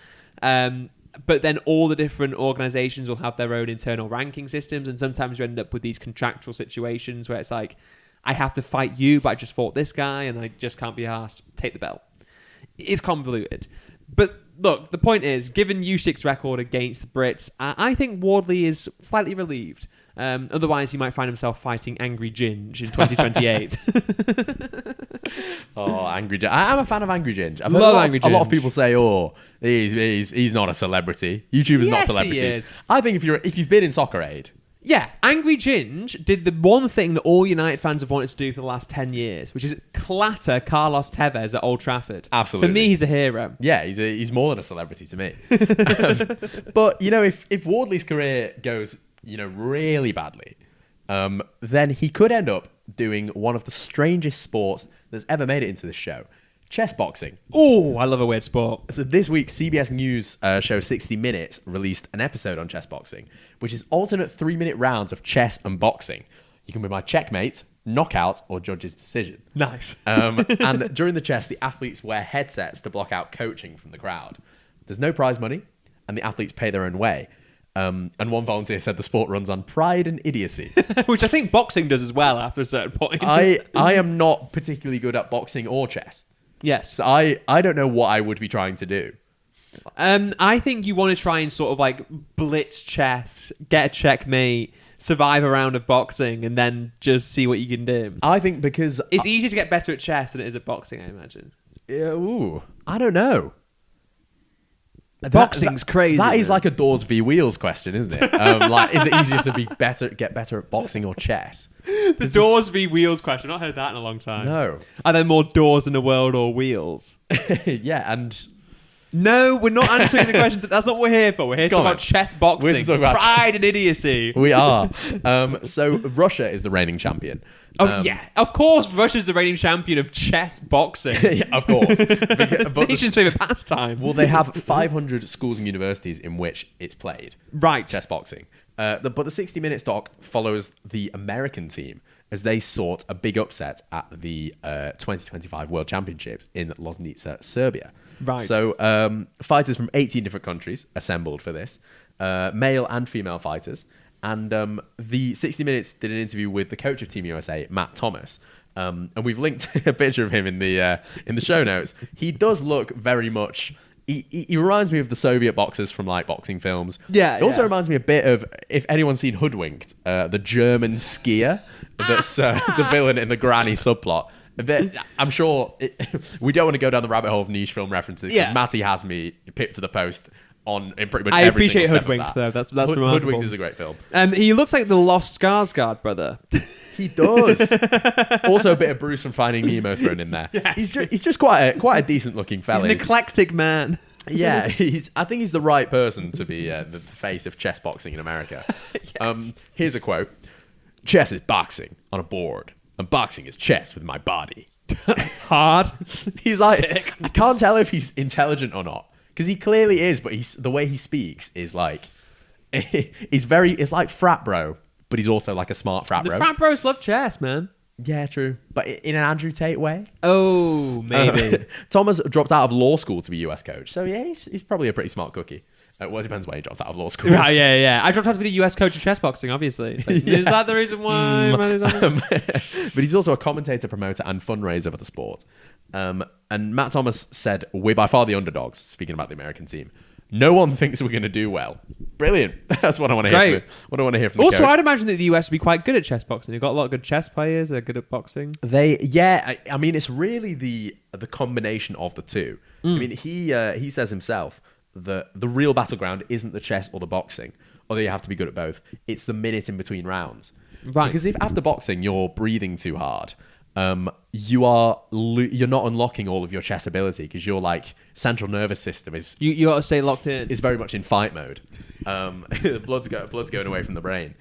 But then all the different organizations will have their own internal ranking systems, and sometimes you end up with these contractual situations where it's like, I have to fight you, but I just fought this guy, and I just can't be asked. Take the belt. It's convoluted. But look, the point is, given Usyk's record against the Brits, I think Wardley is slightly relieved. Otherwise, he might find himself fighting Angry Ginge in 2028. Oh, Angry Ginge. I'm a fan of Angry Ginge. I've Love heard Angry a lot of Ginge. people say, "Oh, he's not a celebrity. YouTubers not Yes, he celebrities." is. I think if you've been in Soccer Aid, Yeah, Angry Ginge did the one thing that all United fans have wanted to do for the last 10 years, which is clatter Carlos Tevez at Old Trafford. Absolutely. For me, he's a hero. yeah, he's more than a celebrity to me. But you know, if Wardley's career goes really badly, then he could end up doing one of the strangest sports that's ever made it into this show. Chessboxing. Oh, I love a weird sport. So this week, CBS News show 60 Minutes released an episode on chessboxing, which is alternate 3-minute rounds of chess and boxing. You can win by checkmate, knockout, or judge's decision. Nice. And during the chess, the athletes wear headsets to block out coaching from the crowd. There's no prize money, and the athletes pay their own way. And one volunteer said the sport runs on pride and idiocy. Which I think boxing does as well after a certain point. I am not particularly good at boxing or chess. Yes. So I don't know what I would be trying to do. I think you want to try and sort of like blitz chess, get a checkmate, survive a round of boxing, and then just see what you can do. I think because... It's easier to get better at chess than it is at boxing, I imagine. I don't know. Boxing's crazy. That is man. like a doors v wheels question, isn't it? Like, is it easier to get better at boxing or chess? The doors v wheels question. I've not heard that in a long time. No. Are there more doors in the world or wheels? Yeah, and No, we're not answering the question. That's not what we're here for. We're here to Go talk on. about chess boxing, We're to talk about pride and idiocy. we are. So Russia is the reigning champion. Oh yeah, of course. Russia's the reigning champion of chess boxing. Yeah, of course. But Nation's favorite pastime. well, they have 500 schools and universities in which it's played. Right. Chess boxing. But the 60 Minutes doc follows the American team as they sought a big upset at the 2025 World Championships in Loznica, Serbia. Right. So fighters from 18 different countries assembled for this, male and female fighters. And the 60 Minutes did an interview with the coach of Team USA, Matt Thomas. And we've linked a picture of him in the show notes. He does look very much... He reminds me of the Soviet boxers from like boxing films. Yeah, It also yeah. reminds me a bit of, if anyone's seen Hoodwinked, the German skier that's the villain in the Granny subplot. I'm sure we don't want to go down the rabbit hole of niche film references. Yeah. Matty has me pipped to the post in pretty much I every appreciate single step of Hoodwinked, that. though. That's remarkable. Hoodwinked is a great film. He looks like the Lost Skarsgård brother. He does. Also a bit of Bruce from Finding Nemo thrown in there. Yes. He's just quite a decent looking fella. He's an eclectic man. Yeah, I think he's the right person to be the face of chess boxing in America. Yes. Here's a quote. Chess is boxing on a board, and boxing is chess with my body. Hard. He's like, Sick. I can't tell if he's intelligent or not, because he clearly is, but the way he speaks is like, it's like frat bro, but he's also like a smart frat The bro. frat bros love chess, man. Yeah, true. But in an Andrew Tate way. Oh, maybe. Thomas dropped out of law school to be US coach. So yeah, he's probably a pretty smart cookie. Well, it depends where he drops out of law school. Right, yeah. I dropped out to be the US coach of chess boxing, obviously. It's like, is that the reason why? But he's also a commentator, promoter, and fundraiser for the sport. And Matt Thomas said, "We're by far the underdogs," speaking about the American team. No one thinks we're going to do well. Brilliant. That's what I want to hear. What I want to hear from the Also, coach. I'd imagine that the US would be quite good at chess boxing. They've got a lot of good chess players. They're good at boxing. I mean, it's really the combination of the two. I mean, he says himself that the real battleground isn't the chess or the boxing, although you have to be good at both. It's the minute in between rounds. Right. Because if after boxing you're breathing too hard, you're not unlocking all of your chess ability because your like central nervous system is You got to stay locked in. is very much in fight mode. Blood's going away from the brain.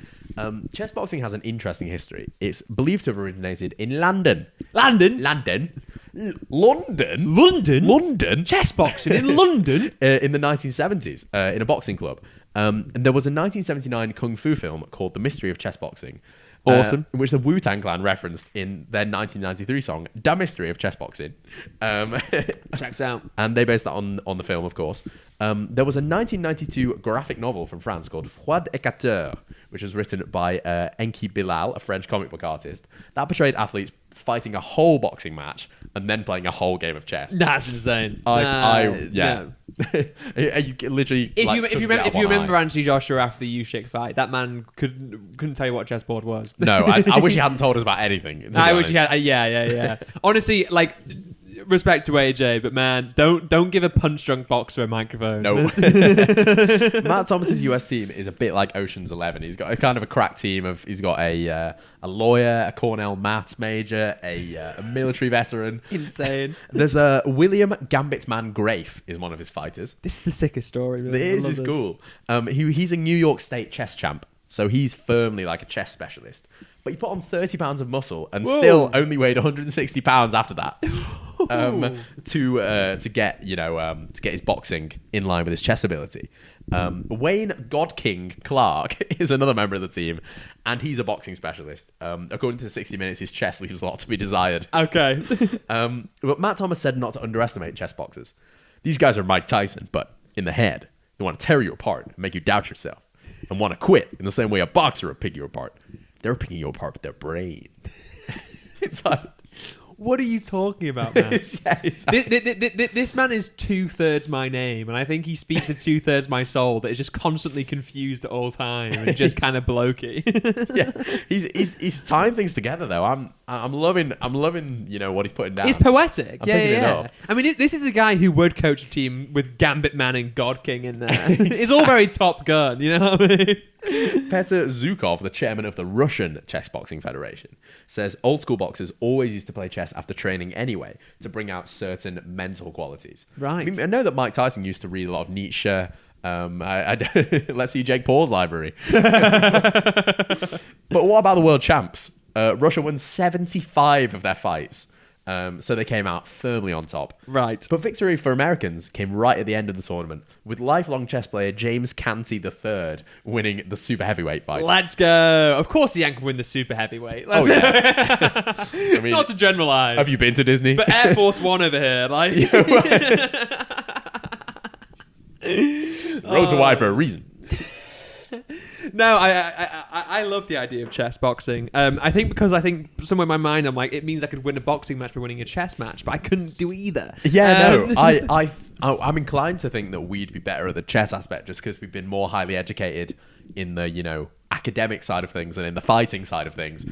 Chess boxing has an interesting history. It's believed to have originated in London. London. Chess boxing in London in the 1970s in a boxing club. And there was a 1979 kung fu film called The Mystery of Chess Boxing. Awesome. Which the Wu-Tang Clan referenced in their 1993 song, Da Mystery of Chess Boxing. Checks out. And they based that on the film, of course. There was a 1992 graphic novel from France called Froid Écateur, which was written by Enki Bilal, a French comic book artist. That portrayed athletes fighting a whole boxing match and then playing a whole game of chess. That's insane. Yeah. You literally. If you remember Anthony Joshua after the U-Shake fight, that man couldn't tell you what a chessboard was. No, I wish he hadn't told us about anything. I wish he had. Yeah. Honestly, like, respect to AJ, but man, don't give a punch-drunk boxer a microphone. No. Matt Thomas's US team is a bit like Ocean's 11. He's got a kind of a crack team of. He's got a lawyer, a Cornell maths major, a military veteran. Insane. There's a William Gambitman Grafe is one of his fighters. This is the sickest story. Really. It is cool. He's a New York State chess champ, so he's firmly like a chess specialist. But he put on 30 pounds of muscle and still only weighed 160 pounds after that. To get his boxing in line with his chess ability. Wayne God King Clark is another member of the team, and he's a boxing specialist. According to 60 Minutes, his chess leaves a lot to be desired. Okay. But Matt Thomas said not to underestimate chess boxers. These guys are Mike Tyson, but in the head. They want to tear you apart and make you doubt yourself, and want to quit in the same way a boxer would pick you apart. They're picking you apart with their brain. It's like, what are you talking about, man? Exactly. This man is 2/3 my name, and I think he speaks to 2/3 my soul that is just constantly confused at all time and just kind of blokey. Yeah, he's tying things together though. I'm loving what he's putting down. It's poetic. I'm picking it up. I mean, this is the guy who would coach a team with Gambit Man and God King in there. It's all very Top Gun, you know what I mean? Petr Zhukov, the chairman of the Russian Chess Boxing Federation, says old school boxers always used to play chess after training anyway to bring out certain mental qualities. Right. I mean, I know that Mike Tyson used to read a lot of Nietzsche. Let's see Jake Paul's library. But what about the world champs? Russia won 75 of their fights. So they came out firmly on top. Right. But victory for Americans came right at the end of the tournament, with lifelong chess player James Canty III winning the super heavyweight fight. Let's go. Of course the Yank will win the super heavyweight. Oh, yeah. I mean, not to generalise. have you been to Disney? But Air Force One over here, like... Roads are wide for a reason. No, I love the idea of chess boxing. I think somewhere in my mind I'm like, it means I could win a boxing match by winning a chess match, but I couldn't do either. Yeah, I'm inclined to think that we'd be better at the chess aspect just because we've been more highly educated in the academic side of things and in the fighting side of things.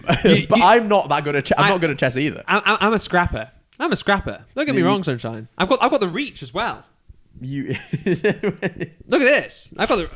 I'm not that good at chess. I'm not good at chess either. I'm a scrapper. Don't get me wrong, Sunshine. I've got the reach as well. You look at this. I've got the.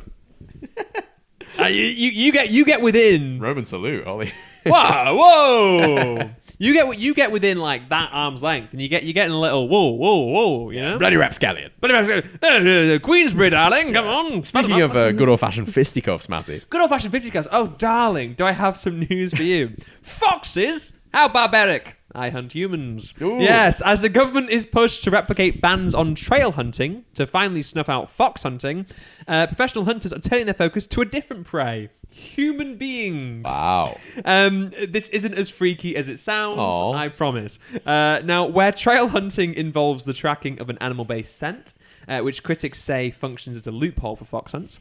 You get within. Roman salute, Ollie. Whoa! You get within like that arm's length, and you're getting a little whoa, you know. Bloody rapscallion. Queensbury, darling, come on. Speaking of good old fashioned fisticuffs, Matty. Good old fashioned fisticuffs. Oh, darling, do I have some news for you? Foxes? How barbaric! I hunt humans. Ooh. Yes, as the government is pushed to replicate bans on trail hunting to finally snuff out fox hunting, professional hunters are turning their focus to a different prey. Human beings. Wow. This isn't as freaky as it sounds, I promise. Now, where trail hunting involves the tracking of an animal-based scent, which critics say functions as a loophole for fox hunts.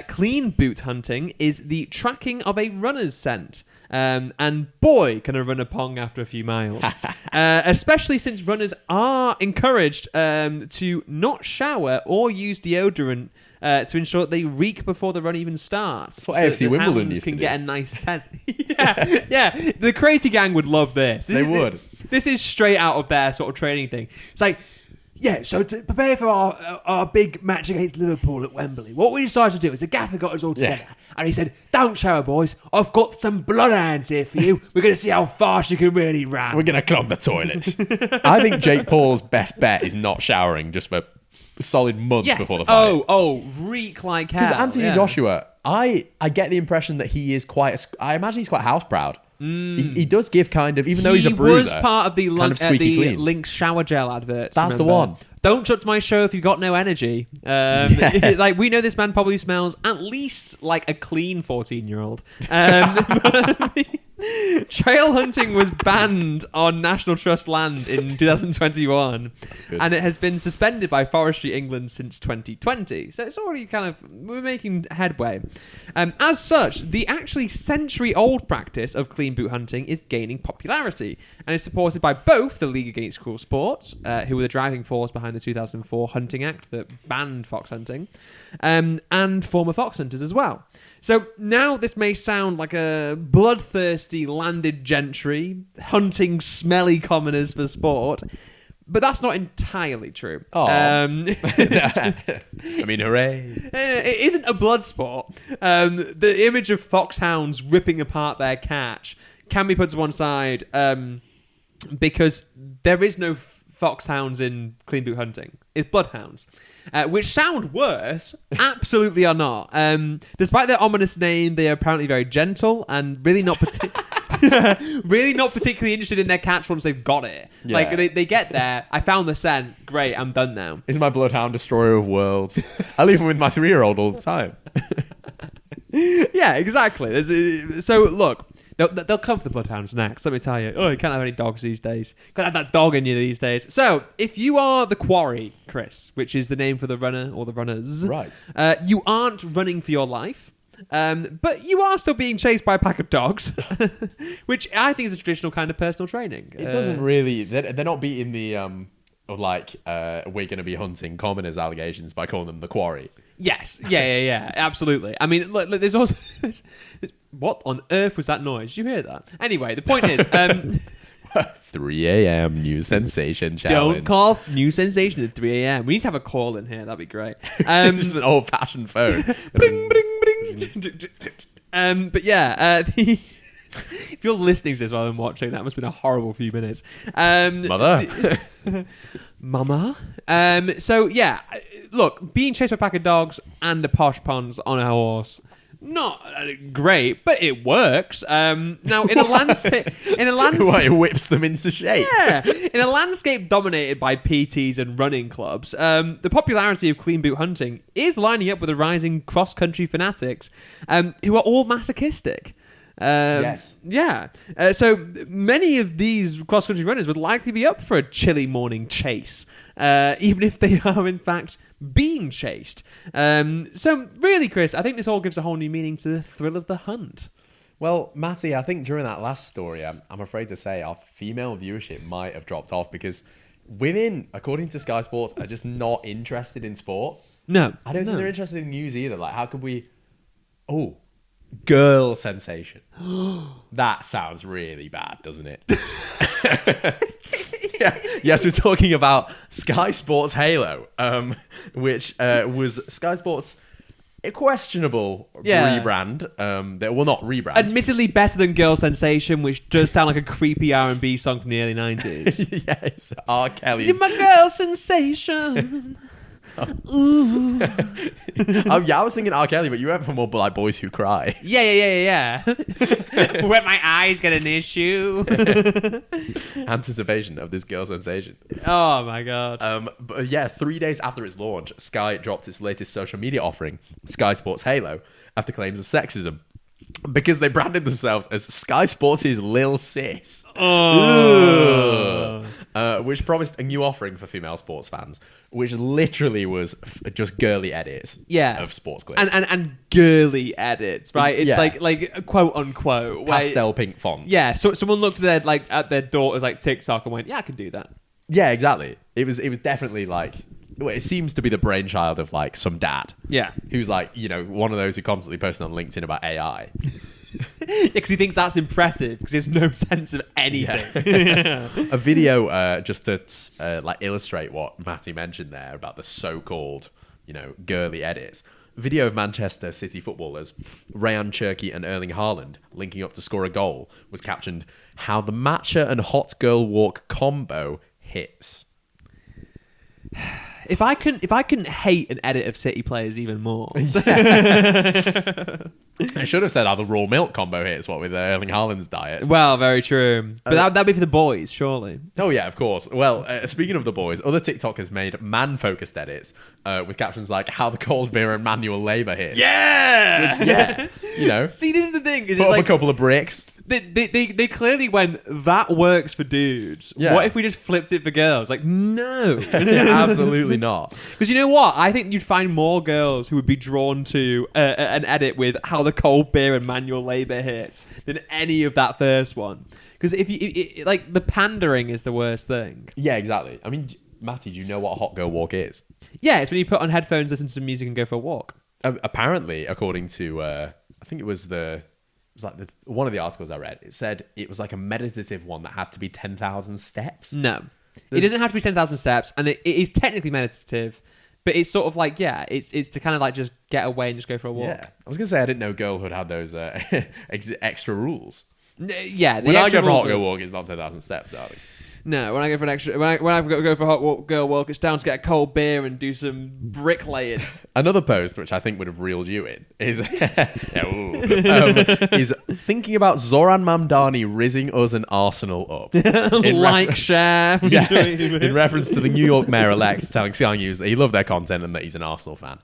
Clean boot hunting is the tracking of a runner's scent. And boy, can a runner pong after a few miles. Especially since runners are encouraged to not shower or use deodorant to ensure that they reek before the run even starts. That's what AFC Wimbledon used to can do. get a nice scent. yeah. The Crazy Gang would love this. They would. This is straight out of their sort of training thing. It's like, yeah, so to prepare for our big match against Liverpool at Wembley, what we decided to do is the gaffer got us all together and he said, don't shower, boys. I've got some bloodhounds here for you. We're going to see how fast you can really run. We're going to clog the toilets. I think Jake Paul's best bet is not showering just for a solid month before the fight. Reek like hell. Because Anthony Joshua, I get the impression that he is I imagine he's quite house proud. He does give kind of, even though he's a bruiser, he was part of the, kind of squeaky clean. Lynx shower gel adverts. That's the one. Don't shut to my show if you've got no energy. Like, we know this man probably smells at least like a clean 14-year-old. Trail hunting was banned on National Trust land in 2021, and it has been suspended by Forestry England since 2020. So it's already we're making headway. As such, the actually century-old practice of clean boot hunting is gaining popularity, and is supported by both the League Against Cruel Sports, who were the driving force behind the 2004 Hunting Act that banned fox hunting, and former fox hunters as well. So now this may sound like a bloodthirsty landed gentry hunting smelly commoners for sport, but that's not entirely true. I mean, hooray. It isn't a blood sport. The image of foxhounds ripping apart their catch can be put to one side because there is no foxhounds in clean boot hunting. It's bloodhounds. Which sound worse, absolutely are not. Despite their ominous name, they are apparently very gentle and really not really not particularly interested in their catch once they've got it. Yeah. Like, they get there, I found the scent, great, I'm done now. Is my bloodhound destroyer of worlds? I leave him with my 3-year-old all the time. Yeah, exactly. So, look, they'll come for the bloodhounds next, let me tell you. Oh, you can't have any dogs these days. Can't have that dog in you these days. So, if you are the quarry, Chris, which is the name for the runner or the runners, right? You aren't running for your life, but you are still being chased by a pack of dogs, which I think is a traditional kind of personal training. It doesn't really... They're not beating the... we're going to be hunting commoners allegations by calling them the quarry. Yes. Yeah. Absolutely. I mean, look, there's also... what on earth was that noise? Did you hear that? Anyway, the point is... 3 a.m. new sensation challenge. Don't call new sensation at 3 a.m. We need to have a call in here. That'd be great. Just an old-fashioned phone. Bling, bling, bling. But yeah, if you're listening to this while I'm watching, that must have been a horrible few minutes. Mother. Mama. So yeah, look, being chased by a pack of dogs and a Posh Pons on a horse, not great, but it works. Now, in a landscape, It whips them into shape. Yeah, in a landscape dominated by PTs and running clubs, the popularity of clean boot hunting is lining up with the rising cross-country fanatics, who are all masochistic. Yes. Yeah. So many of these cross-country runners would likely be up for a chilly morning chase, even if they are in fact being chased. So really, Chris, I think this all gives a whole new meaning to the thrill of the hunt. Well, Matty, I think during that last story, I'm afraid to say our female viewership might have dropped off because women, according to Sky Sports, are just not interested in sport. No. I don't think they're interested in news either. Like, how could we... Oh, girl sensation. That sounds really bad, doesn't it? Yeah. Yes, we're talking about Sky Sports Halo, which was Sky Sports' a questionable rebrand. That will not rebrand. Admittedly better than Girl Sensation, which does sound like a creepy R&B song from the early 90s. Yes, R. Kelly's. You're my girl sensation. Ooh. I was thinking R. Kelly, but you went for more like Boys Who Cry. Yeah. When my eyes get an issue. Anticipation of this girl sensation. Oh my god. But yeah, 3 days after its launch, Sky dropped its latest social media offering, Sky Sports Halo, after claims of sexism. Because they branded themselves as Sky Sports' Lil Sis. Oh. which promised a new offering for female sports fans, which literally was just girly edits of sports clips. And girly edits, right? It's Yeah. like quote unquote. Pastel pink fonts. Yeah, so someone looked at their daughter's like TikTok and went, yeah, I can do that. Yeah, exactly. It was definitely like, well, it seems to be the brainchild of like some dad. Yeah. Who's like, one of those who constantly posting on LinkedIn about AI. Yeah, because he thinks that's impressive because he has no sense of anything. Yeah. A video just to like illustrate what Matty mentioned there about the so-called, girly edits. A video of Manchester City footballers Rayan Cherki and Erling Haaland linking up to score a goal was captioned, "How the matcha and hot girl walk combo hits." If I can hate an edit of City players even more. I should have said how the raw milk combo hits, what with Erling Haaland's diet. Well, very true. But that'd be for the boys, surely. Oh, yeah, of course. Well, speaking of the boys, other TikTokers made man-focused edits with captions like, "How the cold beer and manual labour hits." Yeah! Which, yeah, See, this is the thing. Is put it's up like a couple of bricks. They clearly went, that works for dudes. Yeah. What if we just flipped it for girls? Like, no. Yeah, absolutely not. Because you know what? I think you'd find more girls who would be drawn to an edit with "how the cold beer and manual labour hits" than any of that first one. Because like the pandering is the worst thing. Yeah, exactly. I mean, Matty, do you know what a hot girl walk is? Yeah, it's when you put on headphones, listen to some music, and go for a walk. Apparently, according to, I think it was one of the articles I read, it said it was like a meditative one that had to be 10,000 steps. No. It doesn't have to be 10,000 steps, and it is technically meditative, but it's sort of like, it's to kind of like just get away and just go for a walk. Yeah. I was going to say, I didn't know girlhood had those extra rules. Yeah. When I go for a hot girl walk, it's not 10,000 steps, darling. No, when I go for an extra, when I go for a hot girl walk, it's down to get a cold beer and do some bricklaying. Another post, which I think would have reeled you in, is is thinking about Zoran Mamdani rizzing us and Arsenal up. Share. Yeah, in reference to the New York mayor-elect telling Sky News that he loved their content and that he's an Arsenal fan.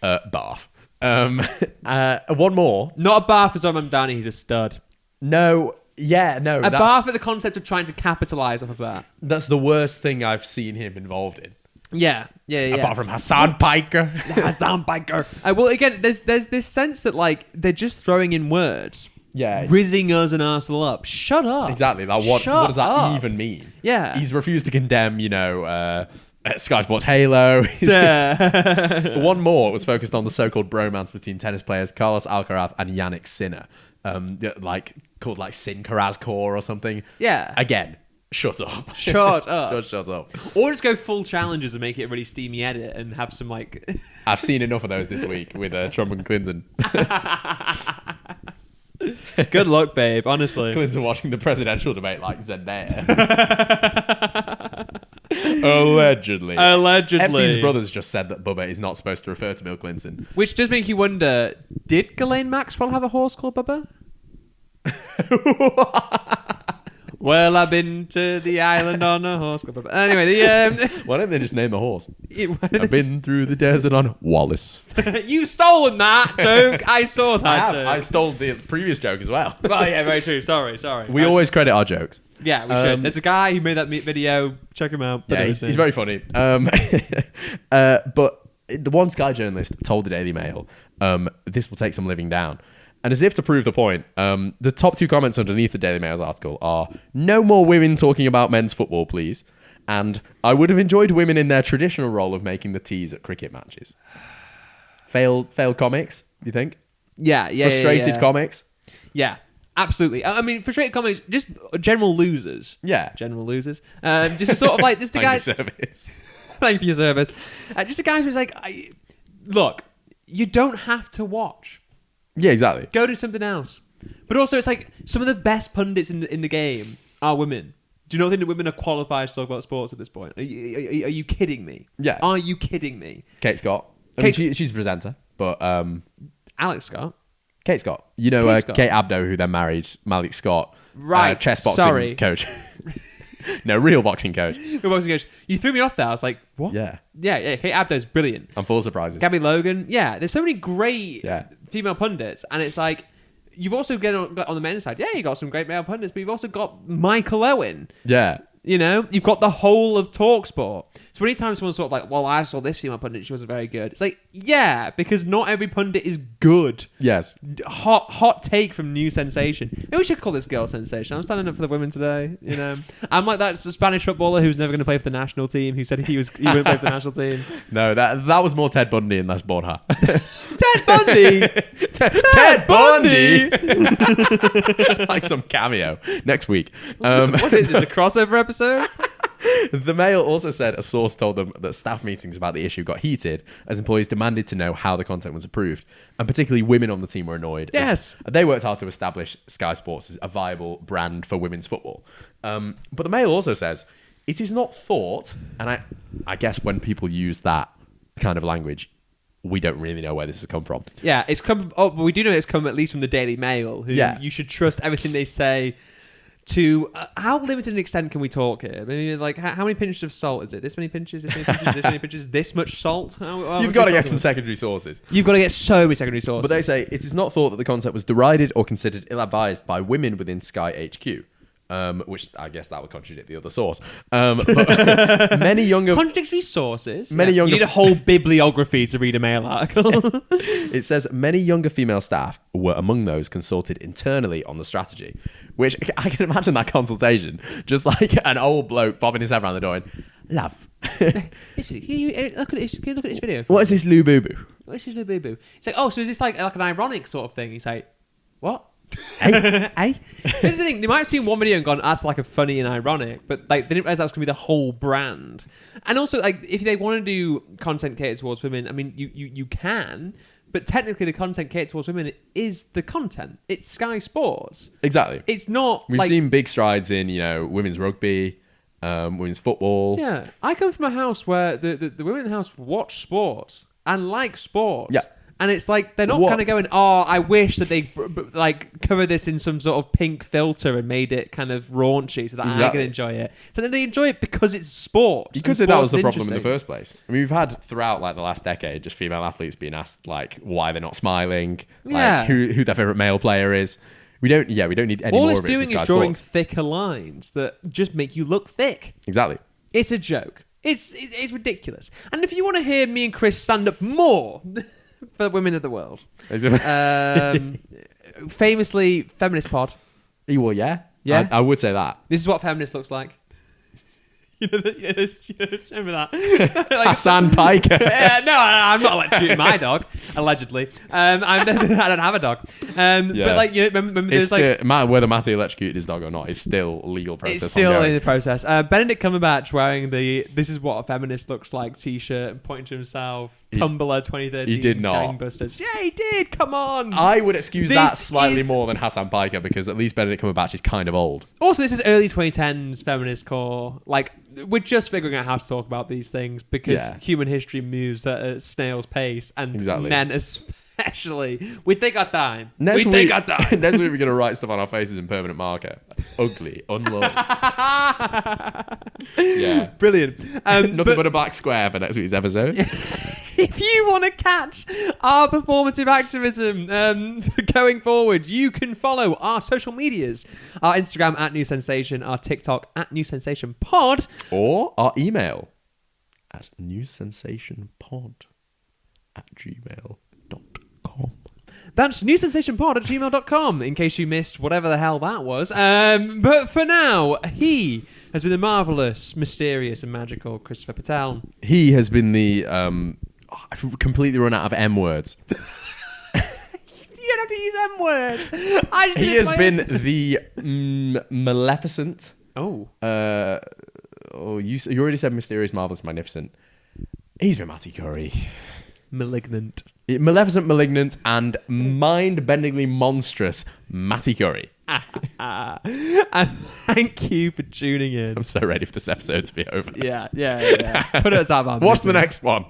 Bath. One more. Not a bar for Zoran Mamdani, he's a stud. No. Yeah, no. A bar for the concept of trying to capitalise off of that. That's the worst thing I've seen him involved in. Yeah. Apart from Hassan Piker. Hassan Piker. Well, again, there's this sense that like they're just throwing in words. Yeah. Rizzing us and Arsenal up. Shut up. Exactly. Like, what does that up. even mean? Yeah. He's refused to condemn, Sky Sports Halo. One more was focused on the so-called bromance between tennis players Carlos Alcaraz and Yannick Sinner. Called like Sin Carrascore or something. Yeah. Again, shut up. Shut up. Just shut up. Or just go full challenges and make it a really steamy edit and have some like... I've seen enough of those this week with Trump and Clinton. Good luck, babe, honestly. Clinton watching the presidential debate like Zendaya. Allegedly. Epstein's brothers just said that Bubba is not supposed to refer to Bill Clinton. Which does make you wonder, did Ghislaine Maxwell have a horse called Bubba? Well, I've been to the island on a horse called Bubba. Anyway, why don't they just name the horse? I've been through the desert on Wallace. You've stolen that joke. I saw that joke. I stole the previous joke as well. Oh, yeah, very true. Sorry. We always credit our jokes. Yeah, we should. There's a guy who made that video. Check him out. Yeah, he's very funny. But the one Sky journalist told the Daily Mail, this will take some living down. And as if to prove the point, the top two comments underneath the Daily Mail's article are, "No more women talking about men's football, please." And "I would have enjoyed women in their traditional role of making the teas at cricket matches." Failed comics, do you think? Yeah. Frustrated comics? Yeah. Absolutely. I mean, frustrated comics, just general losers. Yeah. General losers. Just a sort of like, just a guy. Thank you, service. Thank you for your service. Just a guy who's like, look, you don't have to watch. Yeah, exactly. Go do something else. But also, it's like some of the best pundits in the game are women. Do you not think that women are qualified to talk about sports at this point? Are you kidding me? Yeah. Are you kidding me? Kate Scott. I mean, she's a presenter, but Alex Scott. Kate Scott. Kate Abdo, who then married Malik Scott. Right. Chessboxing coach. No, real boxing coach. Real boxing coach. You threw me off there. I was like, what? Yeah. Yeah. Kate Abdo's brilliant. I'm full of surprises. Gabby Logan. Yeah. There's so many great Yeah. female pundits, and it's like you've also got on the men's side. Yeah, you got some great male pundits, but you've also got Michael Owen. Yeah. You know, you've got the whole of TalkSport. So anytime someone's sort of like, well, I saw this female pundit, she wasn't very good. It's like, yeah, because not every pundit is good. Yes. Hot take from New Sensation. Maybe we should call this girl Sensation. I'm standing up for the women today. You know, I'm like that Spanish footballer who's never going to play for the national team, who said he wouldn't play for the national team. No, that was more Ted Bundy and less Borja. Ted Bundy. Ted Bundy. Like some cameo next week. What is this? A crossover episode? The Mail also said a source told them that staff meetings about the issue got heated as employees demanded to know how the content was approved, and particularly women on the team were annoyed. Yes. They worked hard to establish Sky Sports as a viable brand for women's football. But the Mail also says it is not thought, and I guess when people use that kind of language, we don't really know where this has come from. Yeah, it's come. Oh, but we do know it's come at least from the Daily Mail, who you should trust everything they say. To how limited an extent can we talk here? I mean, like, how many pinches of salt is it? This many pinches, this many pinches, this many pinches, this much salt? You've got to get some secondary sources. You've got to get so many secondary sources. But they say it is not thought that the concept was derided or considered ill-advised by women within Sky HQ. Which I guess that would contradict the other source. But many younger... Contradictory sources? Many younger... You need a whole bibliography to read a Mail article. It says many younger female staff were among those consulted internally on the strategy, which I can imagine that consultation, just like an old bloke popping his head around the door and, love. Listen, look at this video. What is this Lou Boo Boo? What is this Lou Boo Boo? It's like, oh, so is this like an ironic sort of thing? He's like, what? Hey? Here's the thing, they might have seen one video and gone, that's like a funny and ironic, but like they didn't realize that was going to be the whole brand. And also, like, if they want to do content catered towards women, I mean, you can, but technically the content catered towards women is the content. It's Sky Sports. Exactly. It's not. We've seen big strides in, women's rugby, women's football. Yeah. I come from a house where the women in the house watch sports and like sports. Yeah. And it's like, they're not kind of going, oh, I wish that they like covered this in some sort of pink filter and made it kind of raunchy so that I can enjoy it. So then they enjoy it because it's sport. You could say that was the problem in the first place. I mean, we've had throughout like the last decade just female athletes being asked like why they're not smiling, like who their favorite male player is. We don't need any All more it's of it. doing is drawing thicker lines that just make you look thick. Exactly. It's a joke. It's ridiculous. And if you want to hear me and Chris stand up more for the women of the world, famously feminist pod. Well, yeah. I would say that. This is what feminist looks like. Remember that? Like Hassan Piker. No, I'm not electrocuting my dog. Allegedly, I don't have a dog. But like, remember there's like, whether Matty electrocuted his dog or not, it's still legal process. It's still ongoing. in the process. Benedict Cumberbatch wearing the "This is what a feminist looks like" T-shirt and pointing to himself. Tumblr 2013. He did not. Gangbusters. Yeah, he did. Come on. I would excuse that slightly more than Hassan Piker because at least Benedict Cumberbatch is kind of old. Also, this is early 2010s feminist core. Like, we're just figuring out how to talk about these things because human history moves at a snail's pace, and men especially. We take our time. Next week we're going to write stuff on our faces in permanent marker. Ugly, unloved. Yeah. Brilliant. Nothing but a black square for next week's episode. If you want to catch our performative activism going forward, you can follow our social medias. Our Instagram at New Sensation, our TikTok at New Sensation Pod. Or our email at newsensationpod@gmail.com. That's newsensationpod@gmail.com, in case you missed whatever the hell that was. But for now, he has been the marvellous, mysterious and magical Christopher Patel. He has been the... I've completely run out of M words. You don't have to use M words. He has been the maleficent. You already said mysterious, marvelous, magnificent. He's been Matty Curry. Malignant. Maleficent, malignant, and mind-bendingly monstrous Matty Curry. And thank you for tuning in. I'm so ready for this episode to be over. Yeah. Put it as our What's the next one?